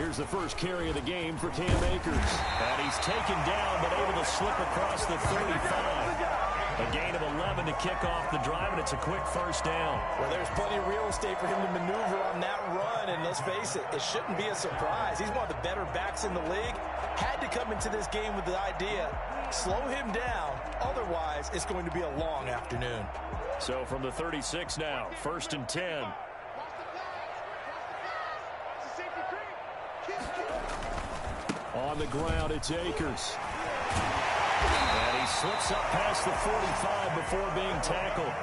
Here's the first carry of the game for Cam Akers. And he's taken down, but able to slip across the 35. A gain of 11 to kick off the drive, and it's a quick first down. Well, there's plenty of real estate for him to maneuver on that run, and let's face it, it shouldn't be a surprise. He's one of the better backs in the league. Had to come into this game with the idea, slow him down, otherwise it's going to be a long afternoon. So from the 36 now, 1st and 10. On the ground, it's Akers. And he slips up past the 45 before being tackled.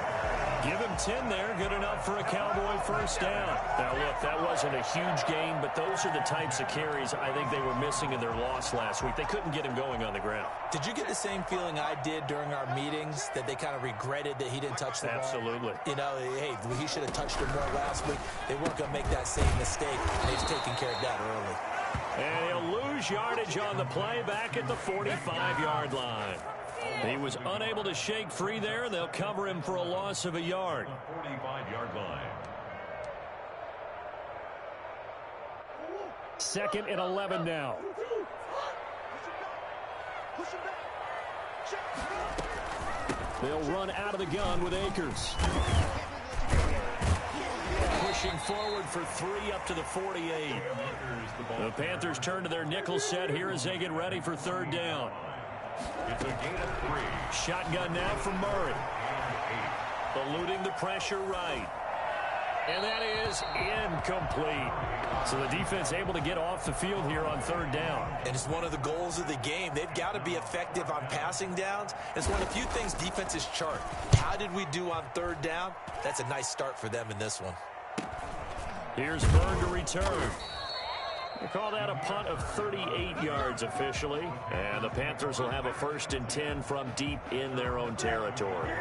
Give him 10 there, good enough for a Cowboy first down. Now, look, that wasn't a huge gain, but those are the types of carries I think they were missing in their loss last week. They couldn't get him going on the ground. Did you get the same feeling I did during our meetings, that they kind of regretted that he didn't touch the ball? Absolutely. You know, hey, he should have touched it more last week. They weren't going to make that same mistake, and they've taken care of that early. And he'll lose yardage on the play back at the 45-yard line. He was unable to shake free there. They'll cover him for a loss of a yard. 45-yard line. 2nd and 11 now. They'll run out of the gun with Akers. Pushing forward for 3 up to the 48. The Panthers turn to their nickel set here as they get ready for 3rd down. It's a gain of 3. Shotgun now from Murray. Eluding the pressure right. And that is incomplete. So the defense able to get off the field here on 3rd down. And it's one of the goals of the game. They've got to be effective on passing downs. It's one of the few things defenses chart. How did we do on 3rd down? That's a nice start for them in this one. Here's Byrne to return. They call that a punt of 38 yards officially. And the Panthers will have a 1st and 10 from deep in their own territory.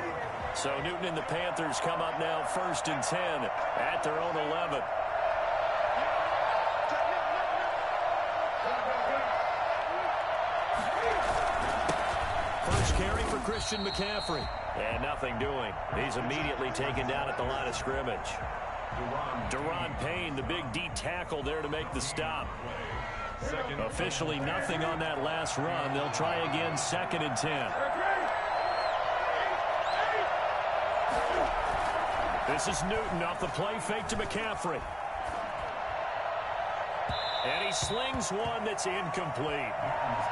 So Newton and the Panthers come up now 1st and 10 at their own 11. First carry for Christian McCaffrey. And nothing doing. He's immediately taken down at the line of scrimmage. Deron Payne, the big D tackle there to make the stop. Officially nothing on that last run. They'll try again 2nd and 10. This is Newton off the play fake to McCaffrey. And he slings one that's incomplete.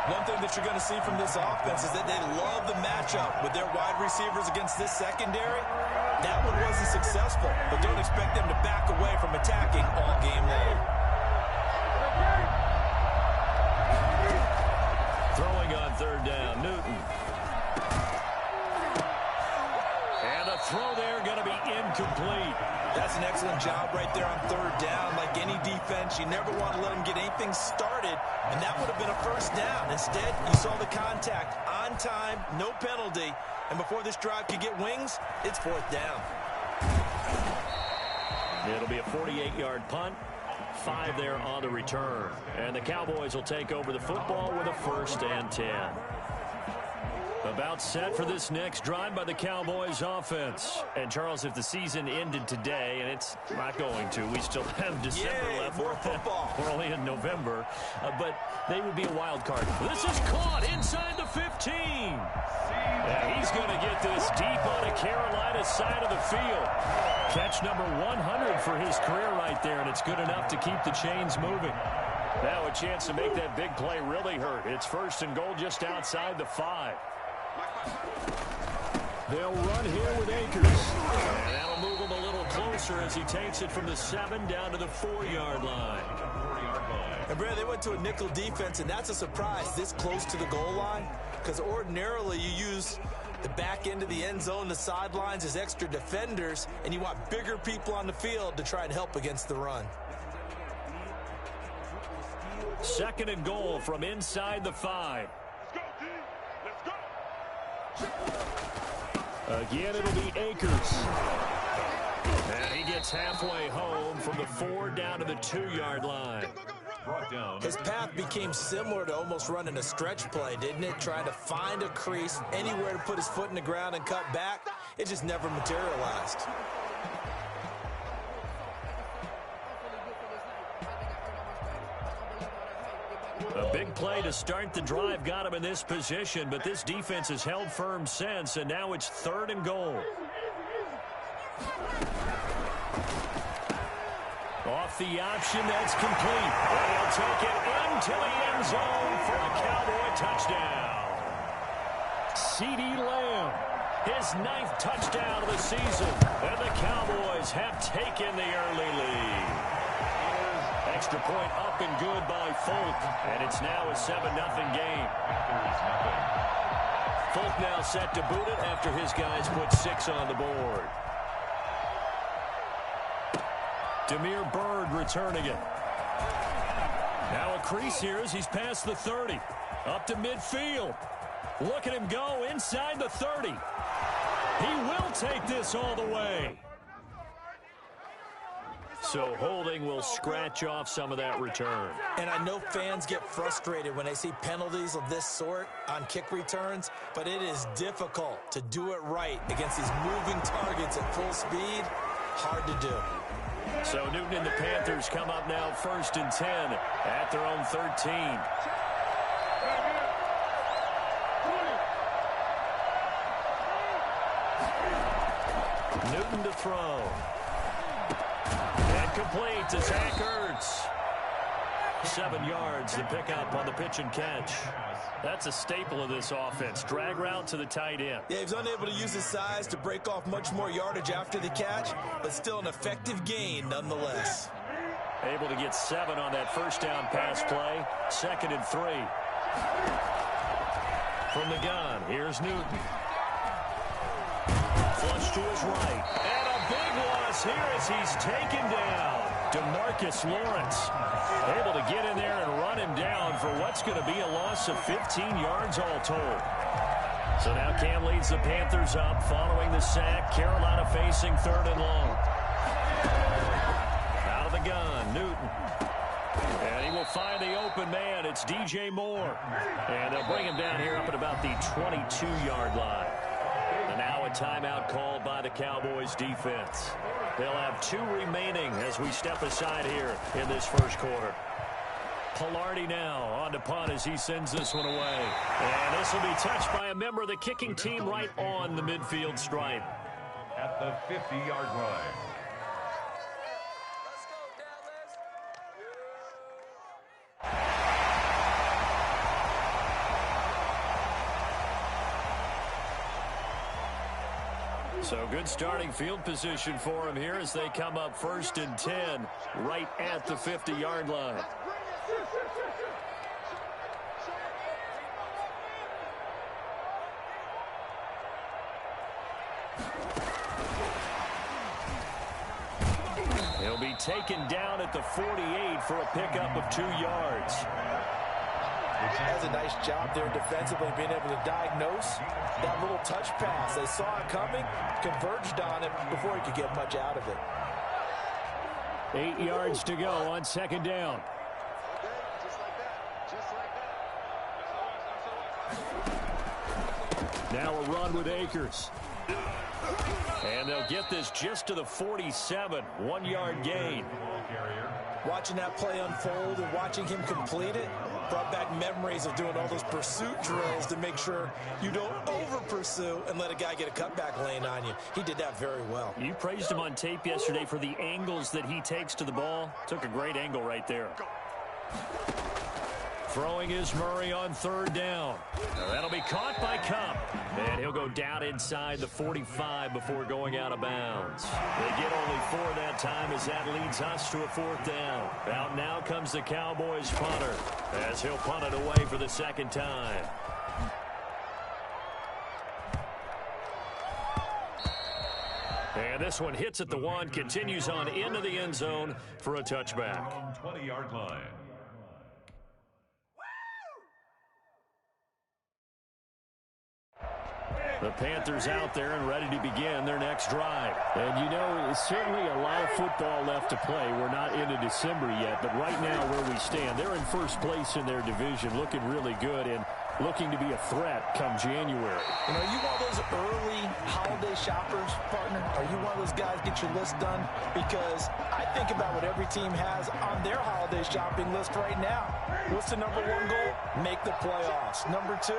One thing that you're going to see from this offense is that they love the matchup with their wide receivers against this secondary. That one wasn't successful, but don't expect them to back away from attacking all game long. Throwing on 3rd down, Newton. And the throw there going to be incomplete. That's an excellent job right there on 3rd down. Like any defense, you never want to let them get anything started, and that would have been a first down. Instead, you saw the contact on time, no penalty, and before this drive could get wings, it's 4th down. It'll be a 48-yard punt, 5 there on the return. And the Cowboys will take over the football with a 1st and 10. About set for this next drive by the Cowboys offense. And, Charles, if the season ended today, and it's not going to, we still have December left. More football. We're only in November. But they would be a wild card. This is caught inside the 15. And he's going to get this deep on a Carolina side of the field. Catch number 100 for his career right there, and it's good enough to keep the chains moving. Now a chance to make that big play really hurt. It's 1st and goal just outside the 5. They'll run here with Akers. And that'll move him a little closer as he takes it from the 7 down to the 4-yard line. And, Brad, they went to a nickel defense, and that's a surprise this close to the goal line, because ordinarily you use the back end of the end zone, the sidelines as extra defenders, and you want bigger people on the field to try and help against the run. 2nd and goal from inside the 5. Again, it'll be Akers. And he gets halfway home from the 4 down to the 2-yard line. His path became similar to almost running a stretch play, didn't it? Trying to find a crease, anywhere to put his foot in the ground and cut back. It just never materialized. A big play to start the drive got him in this position, but this defense has held firm since, and now it's 3rd and goal. Off the option, that's complete. And he'll take it into the end zone for a Cowboy touchdown. CeeDee Lamb, his 9th touchdown of the season, and the Cowboys have taken the early lead. Extra point up and good by Folk, and it's now a 7-0 game. Folk now set to boot it after his guys put 6 on the board. Damiere Byrd returning it. Now a crease here as he's past the 30. Up to midfield. Look at him go inside the 30. He will take this all the way. So holding will scratch off some of that return. And I know fans get frustrated when they see penalties of this sort on kick returns, but it is difficult to do it right against these moving targets at full speed. Hard to do. So Newton and the Panthers come up now 1st and 10 at their own 13. Newton to throw. And complete to Zach Ertz. 7 yards to pick up on the pitch and catch. That's a staple of this offense. Drag route to the tight end. Yeah, he was unable to use his size to break off much more yardage after the catch, but still an effective gain nonetheless. Able to get 7 on that first down pass play. 2nd and 3. From the gun, here's Newton. Flush to his right. And a big loss here as he's taken down. DeMarcus Lawrence able to get in there and run him down for what's going to be a loss of 15 yards all told. So now Cam leads the Panthers up following the sack. Carolina facing 3rd and long. Out of the gun, Newton. And he will find the open man. It's DJ Moore. And they'll bring him down here up at about the 22-yard line. And now a timeout called by the Cowboys defense. They'll have 2 remaining as we step aside here in this first quarter. Pilardi now on to punt as he sends this one away. And this will be touched by a member of the kicking team right on the midfield stripe. At the 50-yard line. So good starting field position for him here as they come up 1st and 10 right at the 50-yard line. He'll be taken down at the 48 for a pickup of 2 yards. Has a nice job there defensively, being able to diagnose that little touch pass. They saw it coming, converged on it before he could get much out of it. 8 yards to go on 2nd down. Now a run with Akers. And they'll get this just to the 47, 1-yard gain. Watching that play unfold and watching him complete it brought back memories of doing all those pursuit drills to make sure you don't over-pursue and let a guy get a cutback lane on you. He did that very well. You praised him on tape yesterday for the angles that he takes to the ball. Took a great angle right there. Throwing is Murray on 3rd down. That'll be caught by Kupp. And he'll go down inside the 45 before going out of bounds. They get only 4 that time as that leads us to a 4th down. Out now comes the Cowboys punter as he'll punt it away for the 2nd time. And this one hits at the 1, continues on into the end zone for a touchback. 20-yard line. The Panthers out there and ready to begin their next drive. And you know, it's certainly a lot of football left to play. We're not into December yet, but right now where we stand, they're in first place in their division, looking really good and looking to be a threat come January. You know, you want those early holiday shoppers, partner? Are you one of those guys get your list done? Because I think about what every team has on their holiday shopping list right now. What's the number one goal? Make the playoffs. Number two,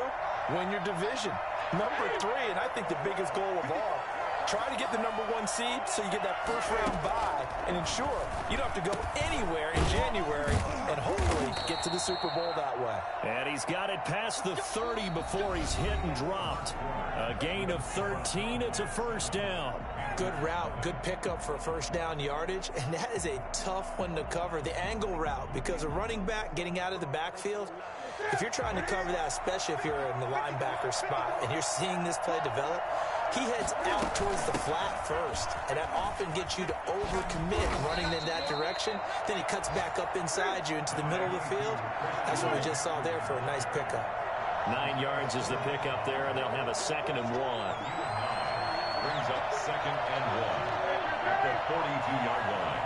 win your division. Number three, and I think the biggest goal of all, try to get the number one seed so you get that first round bye and ensure you don't have to go anywhere in January and hopefully get to the Super Bowl that way. And he's got it past the 30 before he's hit and dropped. A gain of 13. It's a first down. Good route, good pickup for first down yardage, and that is a tough one to cover. The angle route, because a running back getting out of the backfield, if you're trying to cover that, especially if you're in the linebacker spot and you're seeing this play develop, he heads out towards the flat first, and that often gets you to overcommit running in that direction. Then he cuts back up inside you into the middle of the field. That's what we just saw there for a nice pickup. 9 yards is the pickup there, and they'll have a 2nd and 1. Brings up 2nd and 1 at the 42-yard line.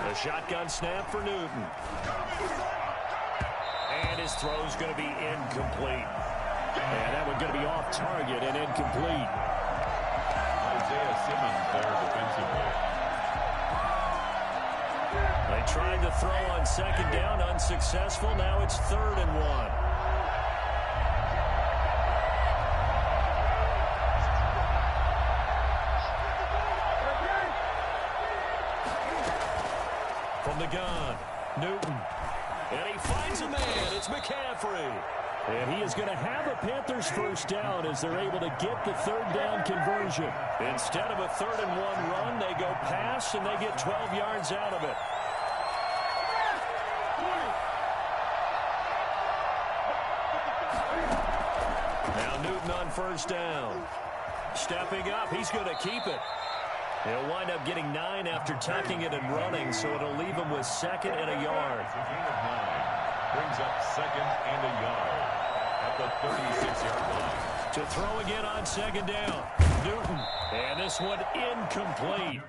A shotgun snap for Newton. And his throw's going to be incomplete. And that one's going to be off target and incomplete. Isaiah Simmons there defensively. They tried to throw on 2nd down, unsuccessful. Now it's 3rd and 1. From the gun, Newton. And he finds a man. It's McCaffrey. And he is going to have a Panthers first down as they're able to get the 3rd down conversion. Instead of a 3rd and 1 run, they go pass, and they get 12 yards out of it. Now Newton on first down. Stepping up, he's going to keep it. He'll wind up getting 9 after tucking it and running, so it'll leave him with 2nd and a yard. A gain of 9. Brings up 2nd and a yard at the 36-yard line. To throw again on 2nd down. Newton. And this one incomplete.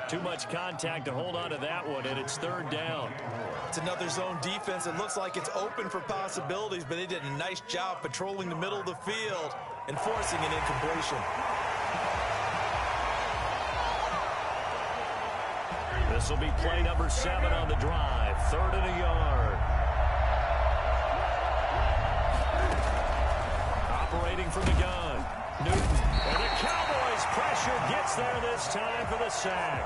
Too much contact to hold on to that one, and it's 3rd down. It's another zone defense. It looks like it's open for possibilities, but they did a nice job patrolling the middle of the field and forcing an incompletion. This will be play number 7 on the drive. 3rd and a yard. Operating from the gun. Newton. And the Cowboys pressure gets there this time for the sack.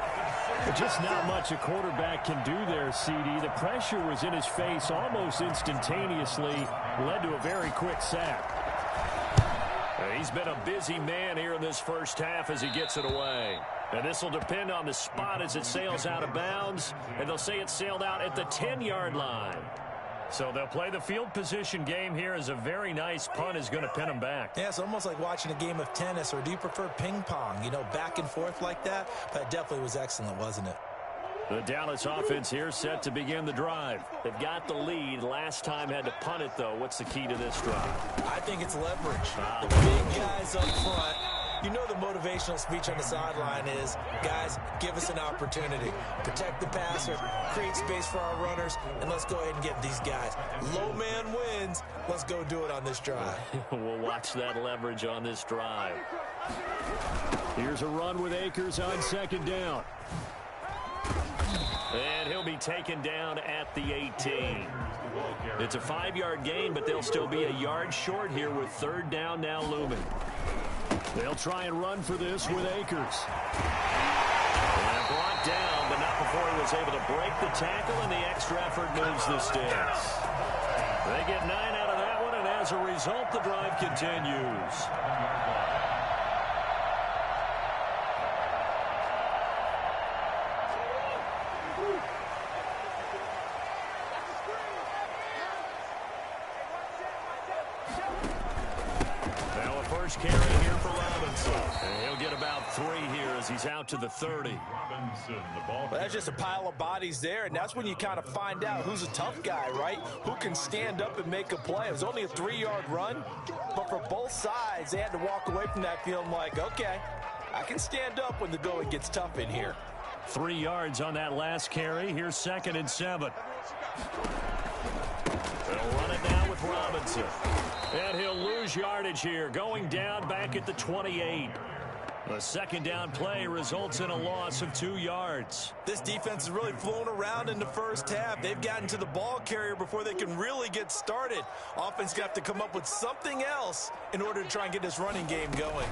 But just not much a quarterback can do there, CD. The pressure was in his face almost instantaneously. Led to a very quick sack. He's been a busy man here in this first half as he gets it away. And this will depend on the spot as it sails out of bounds. And they'll say it sailed out at the 10-yard line. So they'll play the field position game here as a very nice punt is going to pin them back. Yeah, it's almost like watching a game of tennis, or do you prefer ping pong? You know, back and forth like that? But it definitely was excellent, wasn't it? The Dallas offense here set to begin the drive. They've got the lead. Last time had to punt it, though. What's the key to this drive? I think it's leverage. The big guys up front. You know the motivational speech on the sideline is, guys, give us an opportunity. Protect the passer, create space for our runners, and let's go ahead and get these guys. Low man wins. Let's go do it on this drive. We'll watch that leverage on this drive. Here's a run with Akers on 2nd down. And he'll be taken down at the 18. It's a 5-yard gain, but they'll still be a yard short here with 3rd down now looming. They'll try and run for this with Akers. And brought down, but not before he was able to break the tackle, and the extra effort moves the sticks. They get 9 out of that one, and as a result, the drive continues. Carry here for Robinson. And he'll get about 3 here as he's out to the 30. Well, that's just a pile of bodies there, and that's when you kind of find out who's a tough guy, right? Who can stand up and make a play. It was only a 3-yard run, but for both sides, they had to walk away from that feeling like, okay, I can stand up when the going gets tough in here. 3 yards on that last carry. Here's 2nd and 7. They'll run it now with Robinson. And he'll lose yardage here, going down back at the 28. The 2nd down play results in a loss of 2 yards. This defense is really flown around in the first half. They've gotten to the ball carrier before they can really get started. Offense got to come up with something else in order to try and get this running game going.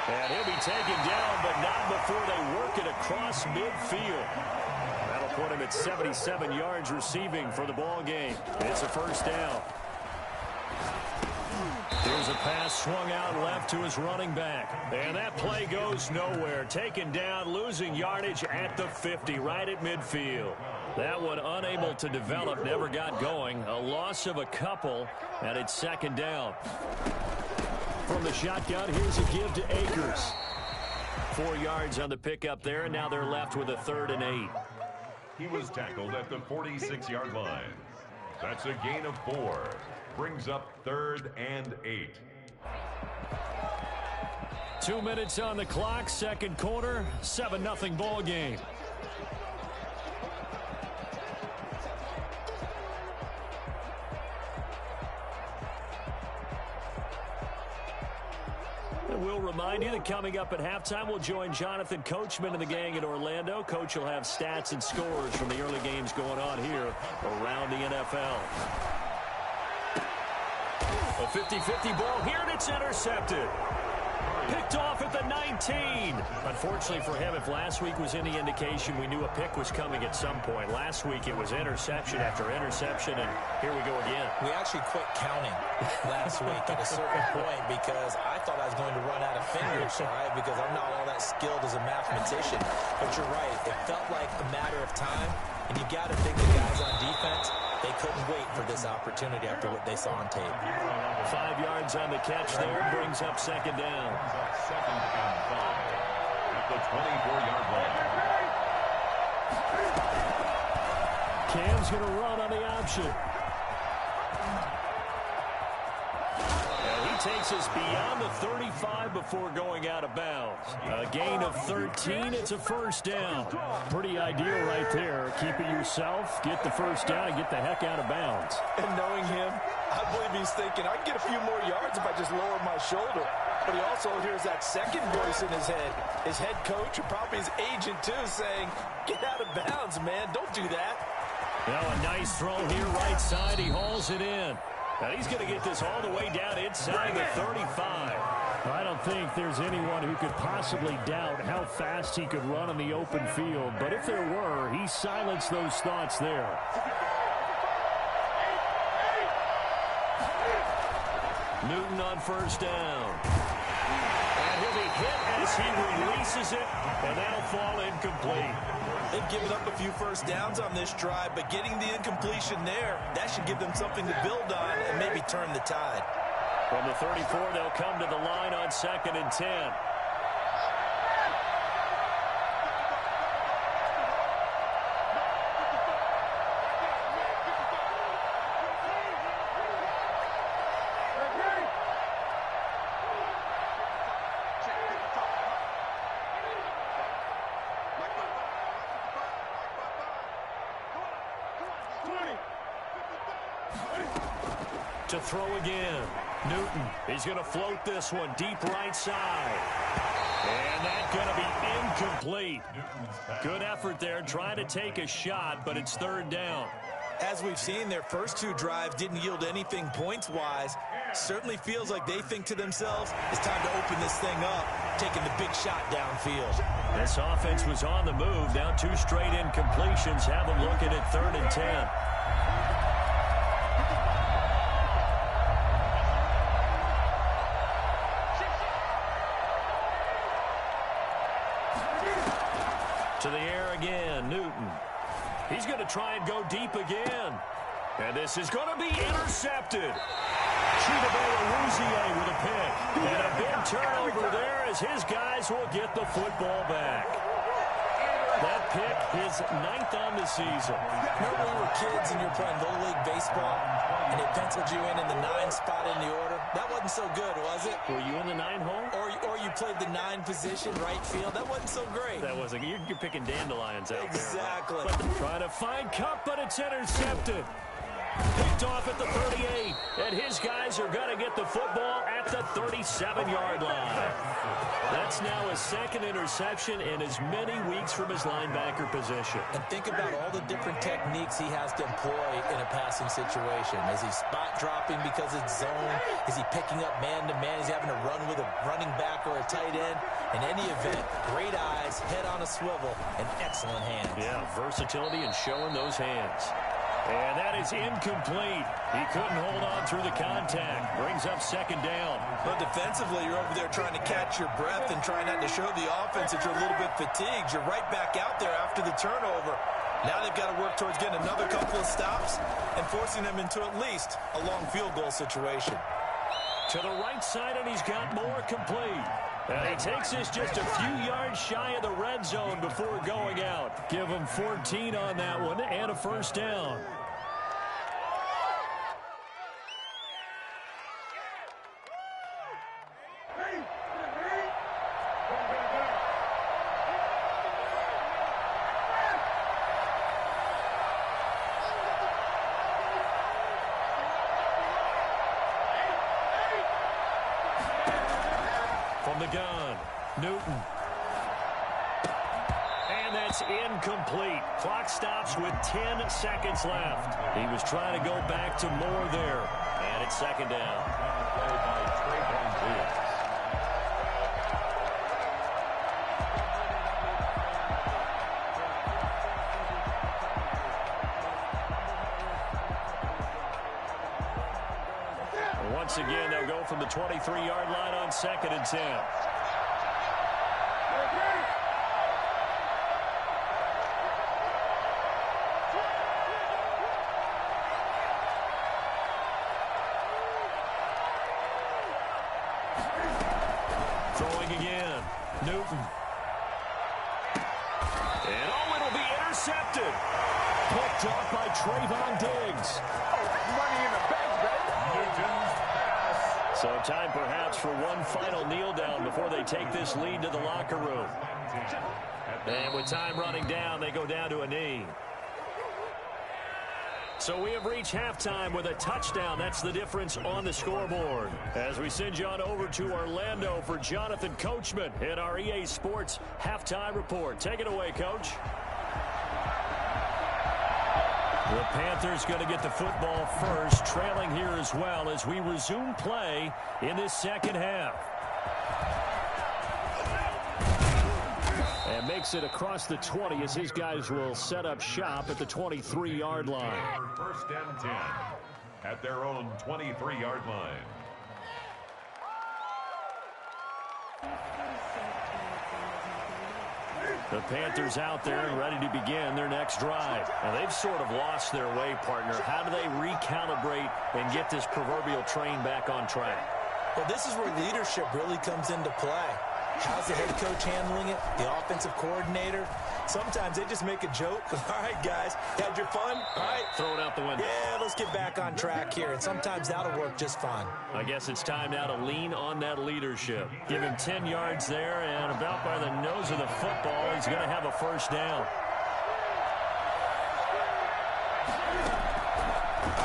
And he'll be taken down, but not before they work it across midfield. That'll put him at 77 yards receiving for the ball game. It's a 1st down. Here's a pass swung out left to his running back. And that play goes nowhere. Taken down, losing yardage at the 50, right at midfield. That one unable to develop, never got going. A loss of a couple, and it's 2nd down. From the shotgun, here's a give to Akers. 4 yards on the pickup there, and now they're left with a 3rd and 8. He was tackled at the 46-yard line. That's a gain of 4. Brings up 3rd and 8. 2 minutes on the clock, 2nd quarter, 7-0 ball game. We'll remind you that coming up at halftime, we'll join Jonathan Coachman and the gang in Orlando. Coach will have stats and scores from the early games going on here around the NFL. A 50-50 ball here, and it's intercepted. Picked off at the 19. Unfortunately for him, if last week was any indication, we knew a pick was coming at some point. Last week it was interception after interception, and here we go again. We actually quit counting last week at a certain point because I thought I was going to run out of fingers, all right, because I'm not all that skilled as a mathematician. But you're right. It felt like a matter of time, and you got to think the guys on defense, they couldn't wait for this opportunity after what they saw on tape. 5 yards on the catch there, brings up 2nd down. 2nd and 5 at the 24-yard line. Cam's going to run on the option. And he takes us beyond the 35 before going out of bounds. A gain of 13. It's a 1st down. Pretty ideal right there. Keep it yourself, get the 1st down, and get the heck out of bounds. And knowing him, I believe he's thinking, I can get a few more yards if I just lower my shoulder. But he also hears that second voice in his head. His head coach, and probably his agent too, saying, get out of bounds, man. Don't do that. Now a nice throw here, right side. He hauls it in. Now he's going to get this all the way down inside the 35. I don't think there's anyone who could possibly doubt how fast he could run on the open field. But if there were, he silenced those thoughts there. Newton on 1st down. And he'll be hit as he releases it, and that'll fall incomplete. They've given up a few 1st downs on this drive, but getting the incompletion there, that should give them something to build on and maybe turn the tide. From the 34, they'll come to the line on 2nd and 10. To throw again. Newton, he's going to float this one deep right side. And that's going to be incomplete. Good effort there, trying to take a shot, but it's 3rd down. As we've seen, their first 2 drives didn't yield anything points-wise. Certainly feels like they think to themselves, it's time to open this thing up, taking the big shot downfield. This offense was on the move. Now 2 straight incompletions have them looking at 3rd and 10. To the air again, Newton. He's going to try and go deep again. And this is going to be intercepted. Chidobe with a pick. And a big turnover there as his guys will get the football back. That pick, his 9th on the season. Remember when we were kids and you were playing Little League Baseball and they penciled you in the 9 spot in the order? That wasn't so good, was it? Were you in the 9 hole? Or you played the 9 position, right field? That wasn't so great. That wasn't. You're picking dandelions out exactly. there. Exactly. Trying to find Cup, but it's intercepted. Picked off at the 38, and his guys are going to get the football at the 37-yard line. That's now his 2nd interception in as many weeks from his linebacker position. And think about all the different techniques he has to employ in a passing situation. Is he spot dropping because it's zone? Is he picking up man-to-man? Is he having to run with a running back or a tight end? In any event, great eyes, head on a swivel, and excellent hands. Yeah, versatility and showing those hands. And that is incomplete. He couldn't hold on through the contact. Brings up 2nd down. But defensively, you're over there trying to catch your breath and trying not to show the offense that you're a little bit fatigued. You're right back out there after the turnover. Now they've got to work towards getting another couple of stops and forcing them into at least a long field goal situation. To the right side, and he's got more complete. And he takes this just a few yards shy of the red zone before going out. Give him 14 on that one and a 1st down. From the gun, Newton. And that's incomplete. Clock stops with 10 seconds left. He was trying to go back to more there. And it's 2nd down. Once again, they'll go from the 23-yard line on 2nd and 10. Throwing again, Newton. And it'll be intercepted. Picked off by Trayvon Diggs. Money in the bank, baby. Newton's pass. So time perhaps for one final kneel down before they take this lead to the locker room. And with time running down, they go down to a knee. So we have reached halftime with a touchdown. That's the difference on the scoreboard. As we send you on over to Orlando for Jonathan Coachman in our EA Sports Halftime Report. Take it away, Coach. The Panthers going to get the football first, trailing here as well as we resume play in this 2nd half. And makes it across the 20 as his guys will set up shop at the 23-yard line. 1st and 10 at their own 23-yard line. The Panthers out there and ready to begin their next drive. And they've sort of lost their way, partner. How do they recalibrate and get this proverbial train back on track? Well, this is where leadership really comes into play. How's the head coach handling it? The offensive coordinator? Sometimes they just make a joke. All right, guys, had your fun? All right. Throw it out the window. Yeah, let's get back on track here. And sometimes that'll work just fine. I guess it's time now to lean on that leadership. Give him 10 yards there, and about by the nose of the football, he's going to have a 1st down.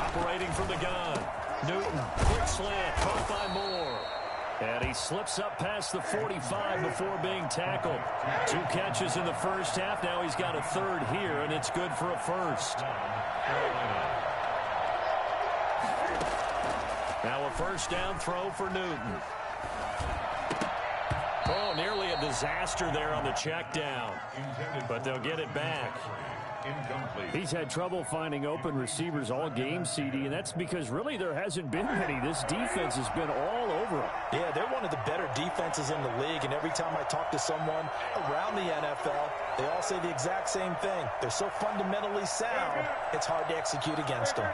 Operating from the gun. Newton, quick slant, caught by Moore. And he slips up past the 45 before being tackled. 2 catches in the 1st half. Now he's got a 3rd here, and it's good for a 1st. Now a 1st down throw for Newton. Oh, nearly a disaster there on the check down. But they'll get it back. Incomplete. He's had trouble finding open receivers all game, CD, and that's because really there hasn't been many. This defense has been all over him. Yeah, they're one of the better defenses in the league, and every time I talk to someone around the NFL, they all say the exact same thing. They're so fundamentally sound, it's hard to execute against them.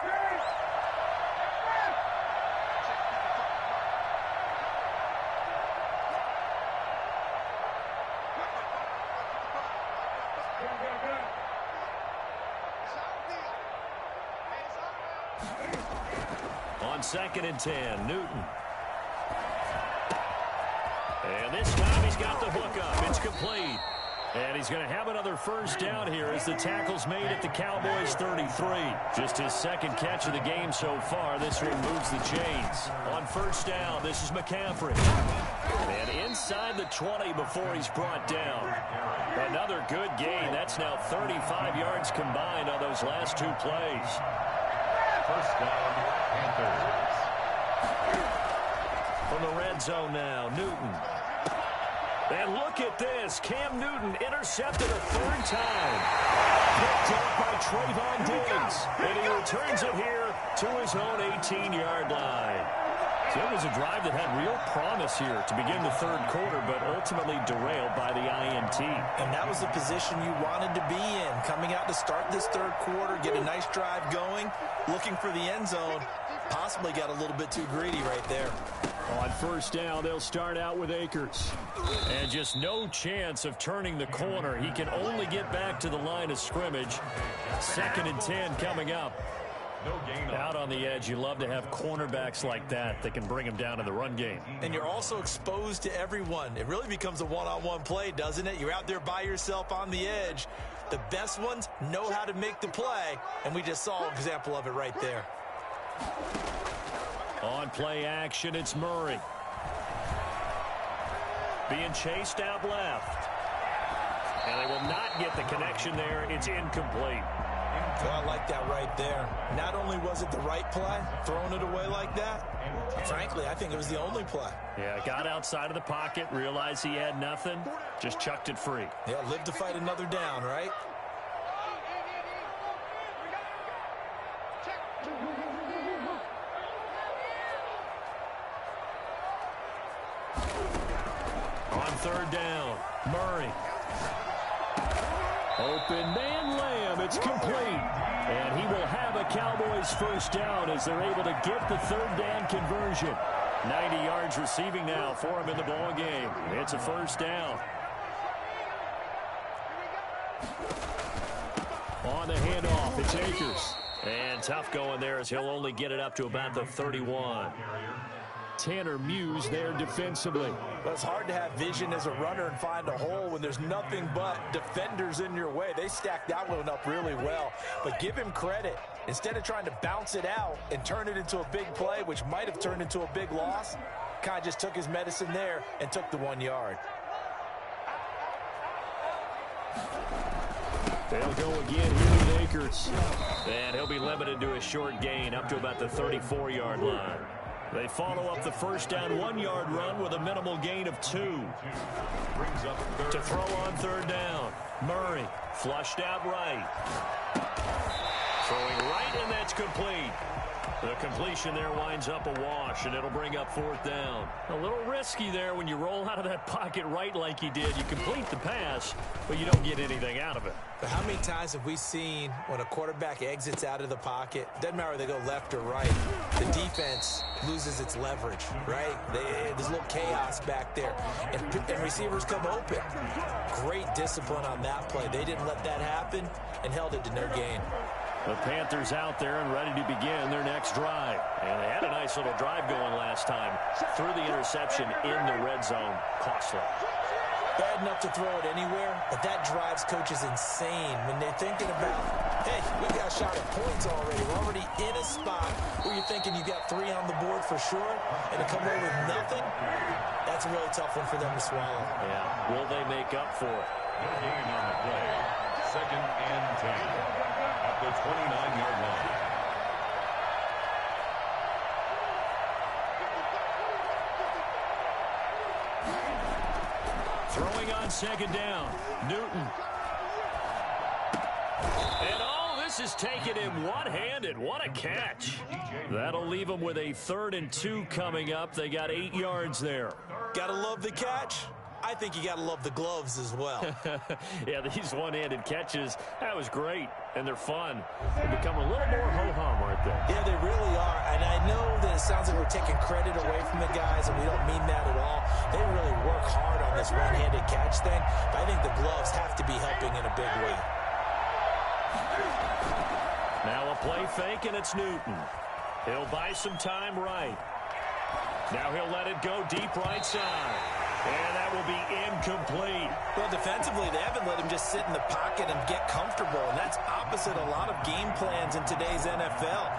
on 2nd and 10. Newton. And this time he's got the hook up. It's complete. And he's going to have another first down here as the tackle's made at the Cowboys 33. Just his 2nd catch of the game so far. This one moves the chains. On first down, this is McCaffrey. And inside the 20 before he's brought down. Another good gain. That's now 35 yards combined on those last 2 plays. First down, Panthers. From the red zone now, Newton. And look at this. Cam Newton intercepted a 3rd time. Picked up by Trayvon Diggs. And he returns it here to his own 18-yard line. So it was a drive that had real promise here to begin the 3rd quarter, but ultimately derailed by the INT. And that was the position you wanted to be in. Coming out to start this 3rd quarter, get a nice drive going, looking for the end zone. Possibly got a little bit too greedy right there. On first down, they'll start out with Akers. And just no chance of turning the corner. He can only get back to the line of scrimmage. 2nd and 10 coming up. Out on the edge, you love to have cornerbacks like that can bring him down in the run game. And you're also exposed to everyone. It really becomes a one-on-one play, doesn't it? You're out there by yourself on the edge. The best ones know how to make the play, and we just saw an example of it right there. On play action, it's Murray. Being chased out left. And they will not get the connection there. It's incomplete. Well, I like that right there. Not only was it the right play, throwing it away like that, frankly, I think it was the only play. Yeah, got outside of the pocket, realized he had nothing, just chucked it free. Yeah, live to fight another down, right? On 3rd down, Murray. Open man Lamb, it's complete. And he will have a Cowboys first down as they're able to get the 3rd down conversion. 90 yards receiving now for him in the ball game. It's a first down. On the handoff, it's Akers. And tough going there as he'll only get it up to about the 31. Tanner Muse there defensively. But it's hard to have vision as a runner and find a hole when there's nothing but defenders in your way. They stacked that one up really well. But give him credit. Instead of trying to bounce it out and turn it into a big play, which might have turned into a big loss, kind of just took his medicine there and took the 1 yard. They'll go again here with Akers. And he'll be limited to a short gain up to about the 34-yard line. They follow up the first down 1-yard run with a minimal gain of 2. To throw on 3rd down. Murray flushed out right. Throwing right, and that's complete. The completion there winds up a wash, and it'll bring up 4th down. A little risky there when you roll out of that pocket right like you did. You complete the pass, but you don't get anything out of it. But how many times have we seen when a quarterback exits out of the pocket, doesn't matter whether they go left or right, the defense loses its leverage, right? There's a little chaos back there, and receivers come open. Great discipline on that play. They didn't let that happen and held it to no gain. The Panthers out there and ready to begin their next drive. And they had a nice little drive going last time. Threw the interception in the red zone. Costly. Bad enough to throw it anywhere, but that drives coaches insane when they're thinking about, hey, we got a shot at points already. We're already in a spot where you're thinking you got 3 on the board for sure, and to come away with nothing, that's a really tough one for them to swallow. Yeah, will they make up for it? No gain on the play. 2nd and 10. At the 29-yard line. Throwing on 2nd down. Newton. And this is taken him one-handed. What a catch. That'll leave him with a 3rd and 2 coming up. They got 8 yards there. Gotta love the catch. I think you got to love the gloves as well. Yeah, these one-handed catches, that was great, and they're fun. They become a little more ho-hum, aren't they? Yeah, they really are, and I know that it sounds like we're taking credit away from the guys, and we don't mean that at all. They really work hard on this one-handed catch thing, but I think the gloves have to be helping in a big way. Now a play fake, and it's Newton. He'll buy some time right. Now he'll let it go deep right side. And that will be incomplete. Well, defensively, they haven't let him just sit in the pocket and get comfortable. And that's opposite a lot of game plans in today's NFL.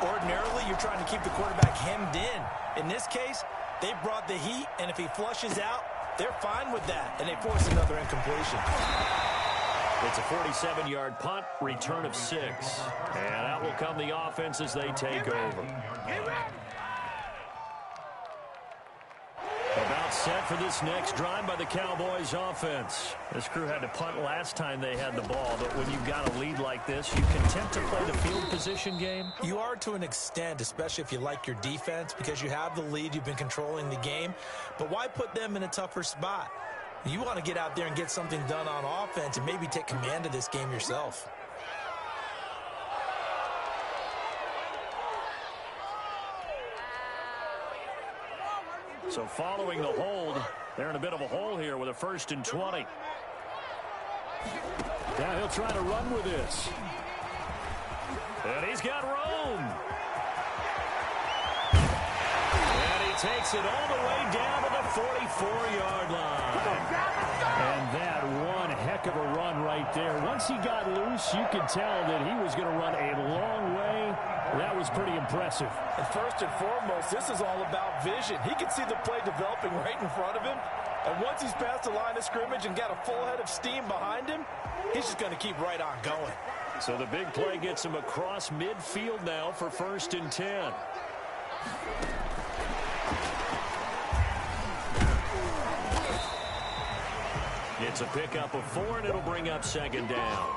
Ordinarily, you're trying to keep the quarterback hemmed in. In this case, they brought the heat, and if he flushes out, they're fine with that. And they force another incompletion. It's a 47-yard punt, return of 6. And out will come the offense as they take over. About set for this next drive by the Cowboys offense. This crew had to punt last time they had the ball, but when you've got a lead like this, you content to play the field position game? You are to an extent, especially if you like your defense, because you have the lead, you've been controlling the game. But why put them in a tougher spot? You want to get out there and get something done on offense and maybe take command of this game yourself. So following the hold, they're in a bit of a hole here with a 1st and 20. Now he'll try to run with this. And he's got room. And he takes it all the way down to the 44-yard line. And that one heck of a run right there. Once he got loose, you could tell that he was going to run a long way. That was pretty impressive. And first and foremost, this is all about vision. He can see the play developing right in front of him. And once he's past the line of scrimmage and got a full head of steam behind him, he's just going to keep right on going. So the big play gets him across midfield now for 1st and 10. It's a pickup of 4, and it'll bring up 2nd down.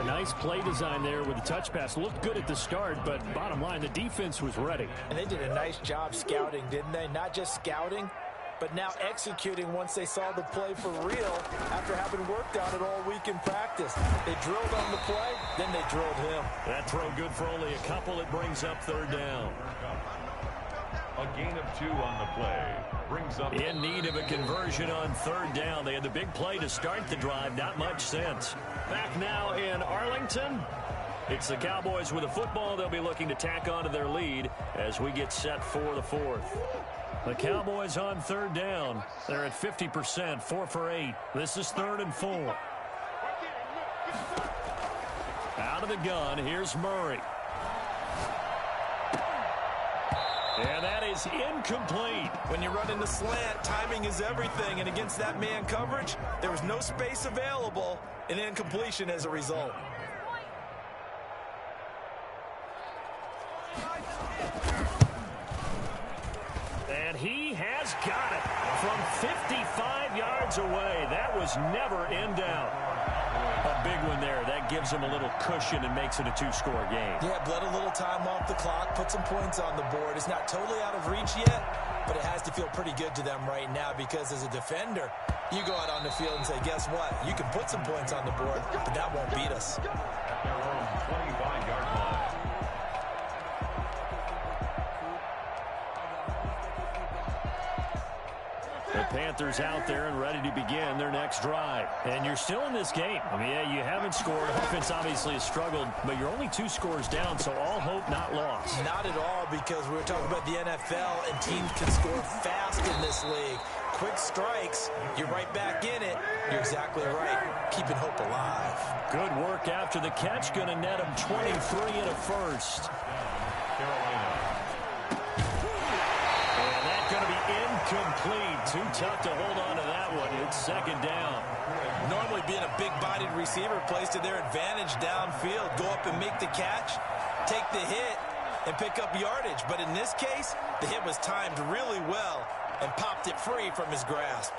A nice play design there with the touch pass. Looked good at the start, but bottom line, the defense was ready. And they did a nice job scouting, didn't they? Not just scouting, but now executing once they saw the play for real after having worked on it all week in practice. They drilled on the play, then they drilled him. That throw good for only a couple. It brings up 3rd down. A gain of 2 on the play. Brings up in need of a conversion on 3rd down. They had the big play to start the drive. Not much sense. Back now in Arlington. It's the Cowboys with the football. They'll be looking to tack on to their lead as we get set for the 4th. The Cowboys on 3rd down. They're at 50%, 4 for 8. This is 3rd and 4. Out of the gun, here's Murray. And that is incomplete. When you run in the slant, timing is everything. And against that man coverage, there was no space available, and incompletion as a result. And he has got it from 55 yards away. That was never in doubt. A big one there. That gives him a little cushion and makes it a 2-score game. Yeah, bled a little time off the clock, put some points on the board. It's not totally out of reach yet, but it has to feel pretty good to them right now because as a defender, you go out on the field and say, guess what? You can put some points on the board, but that won't beat us. at their own 25-yard line. The Panthers out there and ready to begin their next drive. And you're still in this game. I mean, yeah, you haven't scored. Offense obviously has struggled, but you're only 2 scores down, so all hope not lost. Not at all, because we were talking about the NFL, and teams can score fast in this league. Quick strikes, you're right back in it. You're exactly right. Keeping hope alive. Good work after the catch. Going to net him 23 and a first. Carolina. And that's going to be incomplete. Too tough to hold on to that one. It's second down. Normally being a big-bodied receiver plays to their advantage downfield. Go up and make the catch, take the hit, and pick up yardage. But in this case, the hit was timed really well and popped it free from his grasp.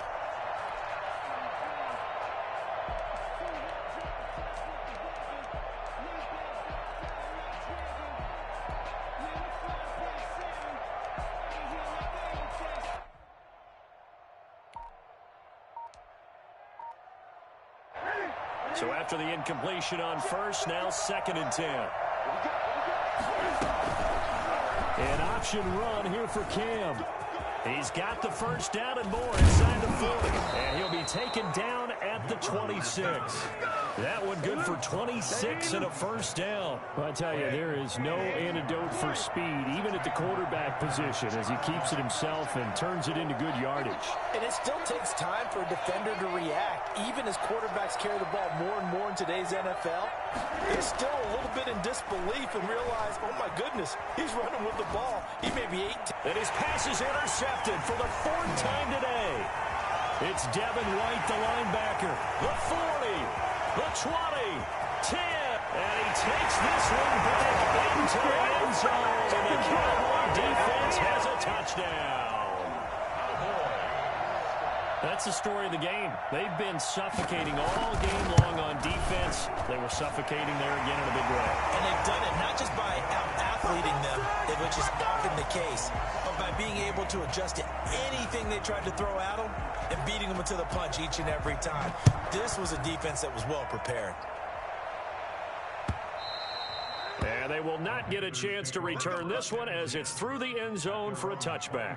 So after the incompletion on first, now second and 10. An option run here for Cam. He's got the first down and more inside the 40. And he'll be taken down at the 26. That one good for 26 and a first down. Well, I tell you, there is no antidote for speed, even at the quarterback position, as he keeps it himself and turns it into good yardage. And it still takes time for a defender to react. Even as quarterbacks carry the ball more and more in today's NFL, they're still a little bit in disbelief and realize, oh my goodness, he's running with the ball. He may be 8. And his pass is intercepted for the 4th time today. It's Devin White, the linebacker. The 40, the 20, 10. And he takes this one back into the end zone. And the Cowboy defense has a touchdown. That's the story of the game. They've been suffocating all game long on defense. They were suffocating there again in a big way. And they've done it not just by out-athleting them, which is often the case, but by being able to adjust to anything they tried to throw at them and beating them to the punch each and every time. This was a defense that was well prepared. And they will not get a chance to return this one as it's through the end zone for a touchback.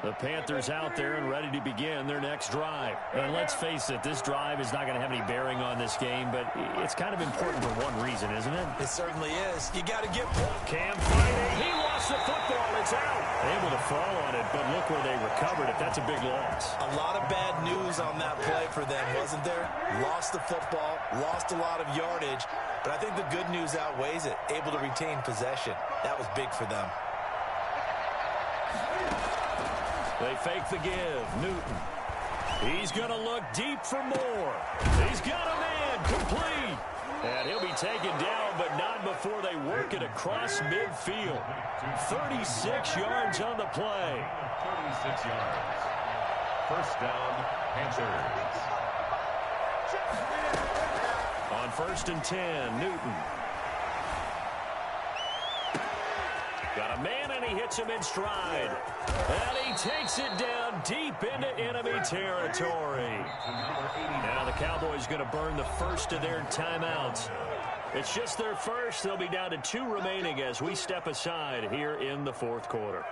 The Panthers out there and ready to begin their next drive. And let's face it, this drive is not going to have any bearing on this game, but it's kind of important for one reason, isn't it? It certainly is. You got to get Cam fighting. He lost the football. It's out. Able to fall on it, but look where they recovered it. That's a big loss. a lot of bad news on that play for them, wasn't there? Lost the football, lost a lot of yardage, but I think the good news outweighs it. Able to retain possession. That was big for them. They fake the give. Newton. He's going to look deep for more. He's got a man complete. And he'll be taken down, but not before they work it across midfield. 36 yards on the play. 36 yards. First down, Panthers. On 1st and 10, Newton. Got a man, and he hits him in stride. And he takes it down deep into enemy territory. Now the Cowboys going to burn the first of their timeouts. It's just their first. They'll be down to 2 remaining as we step aside here in the 4th quarter.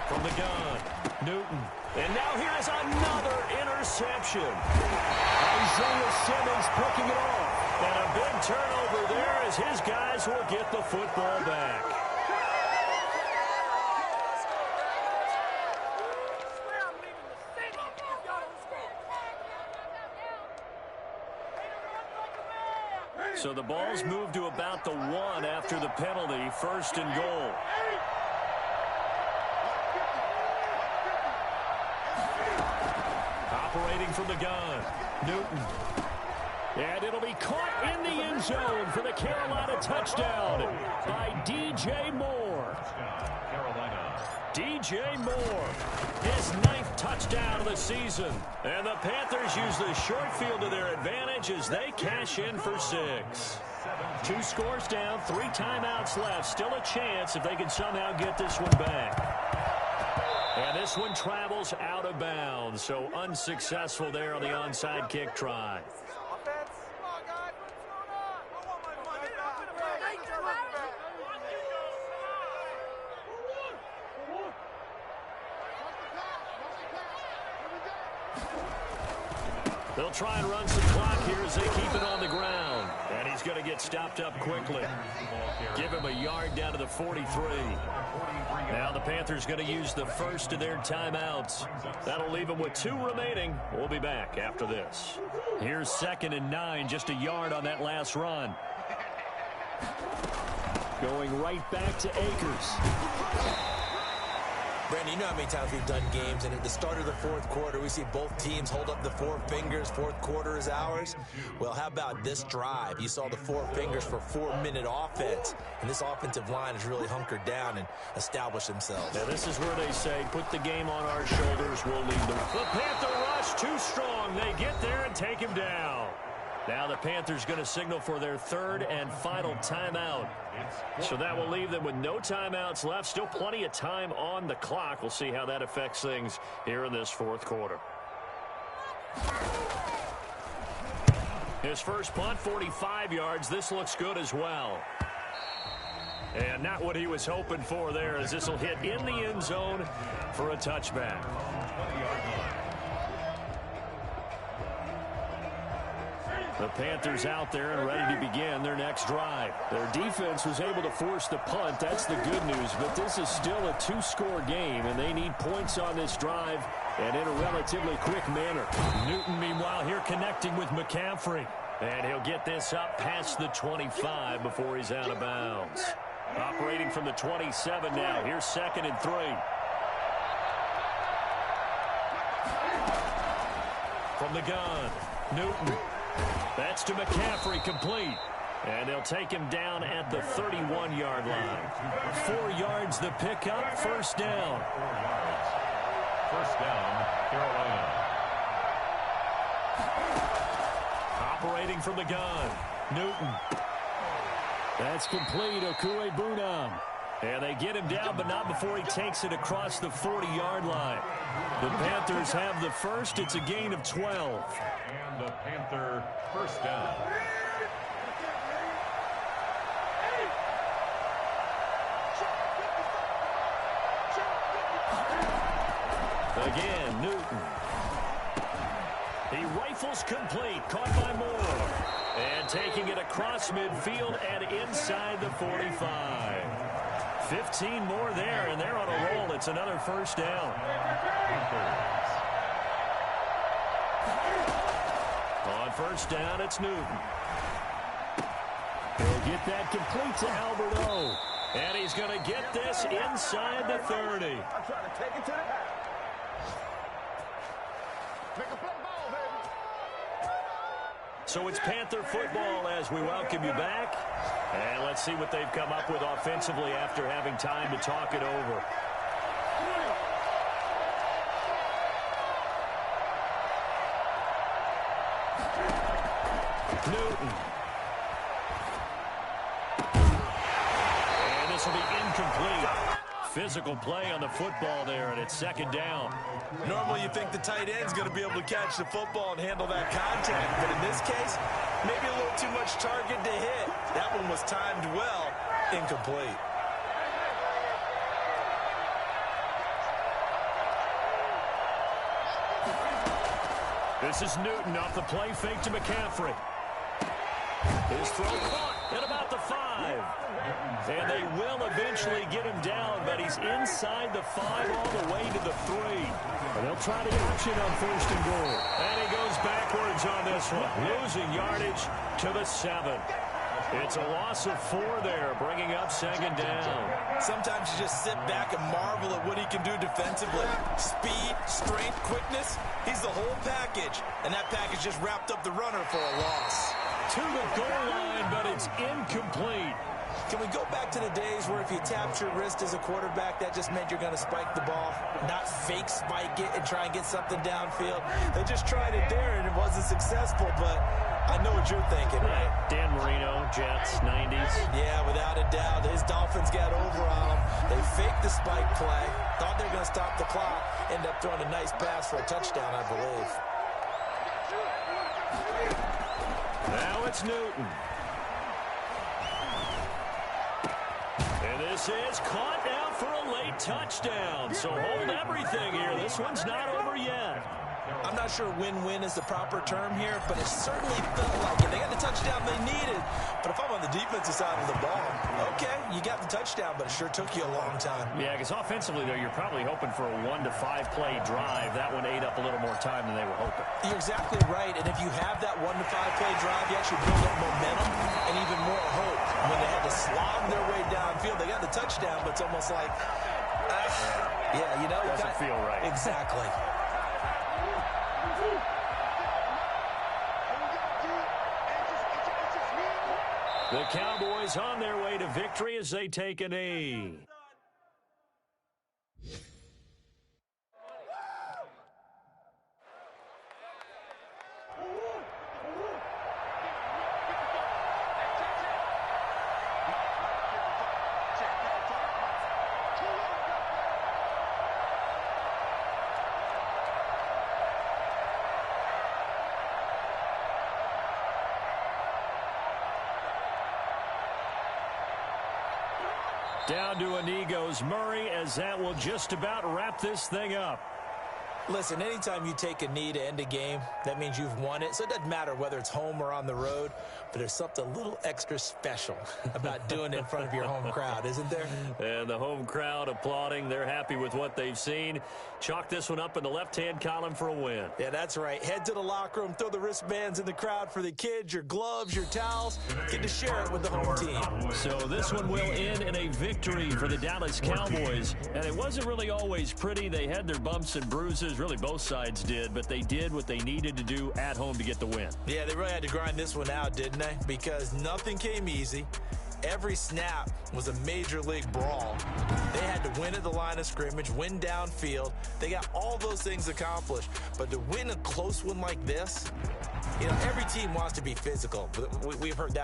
From the gun, Newton. And now here is another interception. Isaiah Simmons picking it off. And a big turnover there as his guys will get the football back. So the ball's moved to about the 1 after the penalty, 1st and goal. Operating from the gun, Newton. And it'll be caught in the end zone for the Carolina touchdown by DJ Moore. DJ Moore, his 9th touchdown of the season. And the Panthers use the short field to their advantage as they cash in for 6. 2 scores down, 3 timeouts left. Still a chance if they can somehow get this one back. And this one travels out of bounds, so unsuccessful there on the onside kick try. They'll try and run some clock here as they keep it on the ground. And he's going to get stopped up quickly. Give him a yard down to the 43. Now the Panthers going to use the first of their timeouts. That'll leave them with 2 remaining. We'll be back after this. Here's 2nd and 9, just a yard on that last run. Going right back to Akers. Brandon, you know how many times we've done games, and at the start of the 4th quarter, we see both teams hold up the 4 fingers. 4th quarter is ours. Well, how about this drive? You saw the 4 fingers for 4-minute offense, and this offensive line has really hunkered down and established themselves. Now, this is where they say, put the game on our shoulders, we'll lead them. The Panther rush too strong. They get there and take him down. Now the Panthers going to signal for their third and final timeout. So that will leave them with no timeouts left. Still plenty of time on the clock. We'll see how that affects things here in this fourth quarter. His first punt, 45 yards. This looks good as well. And not what he was hoping for there, as this will hit in the end zone for a touchback. The Panthers out there and ready to begin their next drive. Their defense was able to force the punt. That's the good news. But this is still a two-score game, and they need points on this drive and in a relatively quick manner. Newton, meanwhile, here connecting with McCaffrey. And he'll get this up past the 25 before he's out of bounds. Operating from the 27 now. Here's 2nd and 3. From the gun, Newton. That's to McCaffrey, complete. And they'll take him down at the 31-yard line. 4 yards the pickup, first down. 4 yards. First down, Carolina. Operating from the gun, Newton. That's complete, Okuegbunam. And they get him down, but not before he takes it across the 40-yard line. The Panthers have the first. It's a gain of 12. And the Panther first down. Again, Newton. He rifles complete, caught by Moore. And taking it across midfield and inside the 45. 15 more there, and they're on a roll. It's another first down. On first down, it's Newton. He'll get that complete to Alberto. And he's going to get this inside the 30. I'm trying to take it to the house. Make a play ball, baby. So it's Panther football as we welcome you back. And let's see what they've come up with offensively after having time to talk it over. Newton. And this will be incomplete. Physical play on the football there, and it's 2nd down. Normally you think the tight end's going to be able to catch the football and handle that contact, but in this case, maybe a little too much target to hit. That one was timed well, incomplete. This is Newton off the play fake to McCaffrey. His throw caught at about the 5. And they will eventually get him down, but he's inside the 5 all the way to the 3. And they'll try the option on 1st and goal. And he goes backwards on this one, losing yardage to the 7. It's a loss of 4 there, bringing up 2nd down. Sometimes you just sit back and marvel at what he can do defensively. Speed, strength, quickness, he's the whole package. And that package just wrapped up the runner for a loss. To the goal line, but it's incomplete. Can we go back to the days where if you tapped your wrist as a quarterback, that just meant you're going to spike the ball, not fake spike it and try and get something downfield? They just tried it there, and it wasn't successful, but I know what you're thinking, right? Dan Marino, Jets, 90s. Yeah, without a doubt. His Dolphins got over on him. They faked the spike play, thought they were going to stop the clock, end up throwing a nice pass for a touchdown, I believe. Now it's Newton. And this is caught now for a late touchdown. So hold everything here. This one's not over yet. I'm not sure win-win is the proper term here, but it certainly felt like it. They got the touchdown they needed. But if I'm on the defensive side of the ball, okay, you got the touchdown, but it sure took you a long time. Yeah, because offensively, though, you're probably hoping for a 1 to 5 play drive. That one ate up a little more time than they were hoping. You're exactly right, and if you have that 1 to 5 play drive, you actually build up momentum and even more hope. When they had to slog their way downfield, they got the touchdown, but it's almost like, yeah, you know. Doesn't feel right. Exactly. The Cowboys on their way to victory as they take a knee. Down to a knee goes Murray, as that will just about wrap this thing up. Listen, anytime you take a knee to end a game, that means you've won it. So it doesn't matter whether it's home or on the road, but there's something a little extra special about doing it in front of your home crowd, isn't there? And the home crowd applauding. They're happy with what they've seen. Chalk this one up in the left-hand column for a win. Yeah, that's right. Head to the locker room, throw the wristbands in the crowd for the kids, your gloves, your towels. Get to share it with the home team. So this one will end in a victory for the Dallas Cowboys. And it wasn't really always pretty. They had their bumps and bruises. Really, both sides did. But they did what they needed to do at home to get the win. Yeah, they really had to grind this one out, didn't they? Because nothing came easy. Every snap was a major league brawl. They had to win at the line of scrimmage, win downfield. They got all those things accomplished. But to win a close one like this, you know, every team wants to be physical. We've heard that